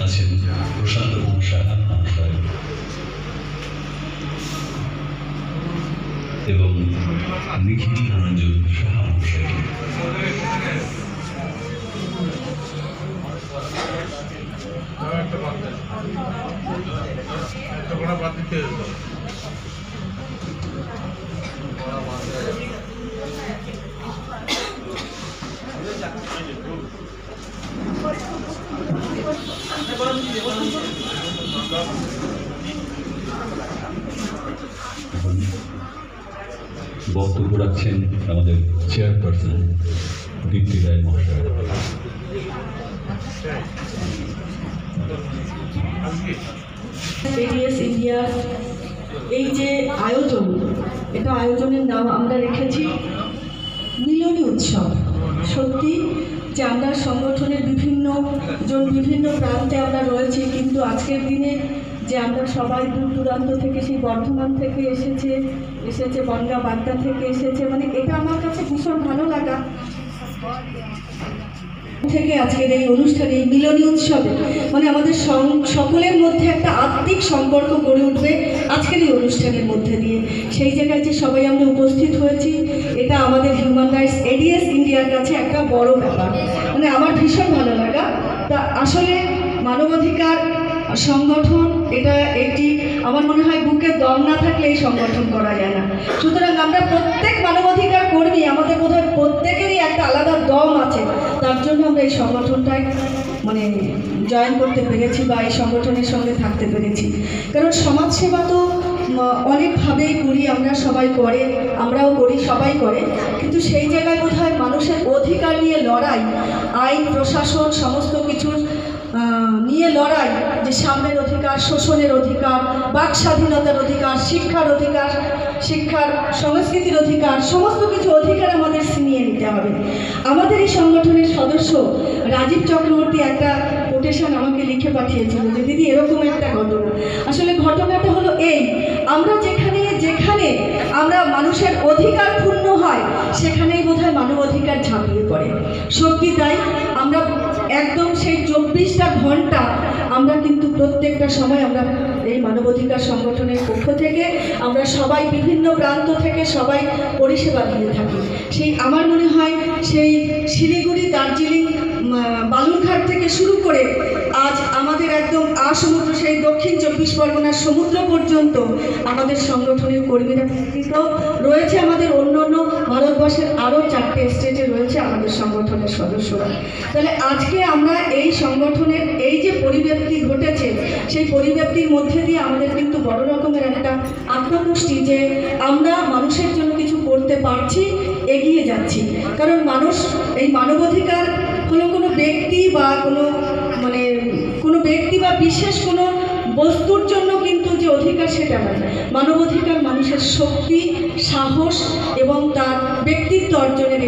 আছেন প্রশান্ত কুমার সাহা মহাশয় এবং নিখিল রঞ্জন সাহা মহাশয়। বক্তব্য রাখছেন আমাদের চেয়ারপারসন দীপ্তি রায় মহাশয়। এডিএস ইন্ডিয়া এই যে আয়োজন, এটা আয়োজনের নাম আমরা রেখেছি মিলনী উৎসব। সত্যি যে আমরা সংগঠনের বিভিন্ন প্রান্তে আমরা রয়েছি, কিন্তু আজকের দিনে যে আমরা সবাই দূর দূরান্ত থেকে, সেই বর্ধমান থেকে এসেছে বনগাঁ বাগদা থেকে এসেছে, মানে এটা আমার কাছে ভীষণ ভালো লাগা থেকে আজকের এই অনুষ্ঠানে, এই মিলনী উৎসবে মানে আমাদের সকলের মধ্যে একটা আত্মিক সম্পর্ক গড়ে উঠবে আজকের এই অনুষ্ঠানের মধ্যে দিয়ে। সেই জায়গায় যে সবাই আমরা উপস্থিত হয়েছি, এটা আমাদের হিউম্যান রাইটস এডিএস ইন্ডিয়ার কাছে একটা বড় ব্যাপার, মানে আমার ভীষণ ভালো লাগা। তা আসলে মানবাধিকার সংগঠন এটা একটি, আমার মনে হয় বুকে দম না থাকলে এই সংগঠন করা যায় না। সুতরাং আমরা প্রত্যেক মানবাধিকার কর্মী, আমাদের বোধহয় প্রত্যেকেরই একটা আলাদা দম আছে, তার জন্য আমরা এই সংগঠনটায় মানে জয়েন করতে পেরেছি বা এই সংগঠনের সঙ্গে থাকতে পেরেছি। কারণ সমাজসেবা তো অনেকভাবেই করি আমরা, সবাই করে, আমরাও করি, সবাই করে, কিন্তু সেই জায়গায় বোধহয় মানুষের অধিকার নিয়ে লড়াই, আইন প্রশাসন সমস্ত কিছু নিয়ে লড়াই, যে সামনের অধিকার, শোষণের অধিকার, বাক স্বাধীনতার অধিকার, শিক্ষার সংস্কৃতির অধিকার, সমস্ত কিছু অধিকার আমাদের ছিনিয়ে নিতে হবে। আমাদের এই সংগঠনের সদস্য রাজীব চক্রবর্তী একটা কোটেশন আমাকে লিখে পাঠিয়েছিল যে দিদি এরকম একটা ঘটনা। আসলে ঘটনাটা হলো এই, আমরা যেখানে আমরা মানুষের অধিকার ক্ষুণ্ণ হয়, সেখানেই বোধহয় মানবাধিকার ঝাঁপিয়ে পড়ে। সত্যি তাই, আমরা একদম সেই 24টা ঘন্টা আমরা কিন্তু প্রত্যেকটা সময় আমরা এই মানবাধিকার সংগঠনের পক্ষ থেকে আমরা সবাই বিভিন্ন প্রান্ত থেকে সবাই পরিষেবা দিয়ে থাকি। সেই আমার মনে হয় সেই শিলিগুড়ি, দার্জিলিং, বালুরঘাট থেকে শুরু করে আজ আমাদের একদম সমুদ্র, সেই দক্ষিণ 24 পরগনার সমুদ্র পর্যন্ত আমাদের সংগঠনের কর্মীরা রয়েছে। আমাদের অন্য ভারতবর্ষের আরও 4টে স্টেটে রয়েছে আমাদের সংগঠনের সদস্যরা। তাহলে আজকে আমরা এই সংগঠনের এই যে পরিব্যক্তি ঘটেছে, সেই পরিব্যক্তির মধ্যে দিয়ে আমাদের কিন্তু বড় রকমের একটা আত্মতুষ্টি যে আমরা মানুষের জন্য কিছু করতে পারছি, এগিয়ে যাচ্ছি। কারণ মানুষ, এই মানবাধিকার হলো কোনো ব্যক্তি বা কোনো ব্যক্তি বা বিশেষ কোনো বস্তুর জন্য কিন্তু যে অধিকার, সেটা নয়। মানবাধিকার মানুষের শক্তি, সাহস এবং তার ব্যক্তিত্ব অর্জনের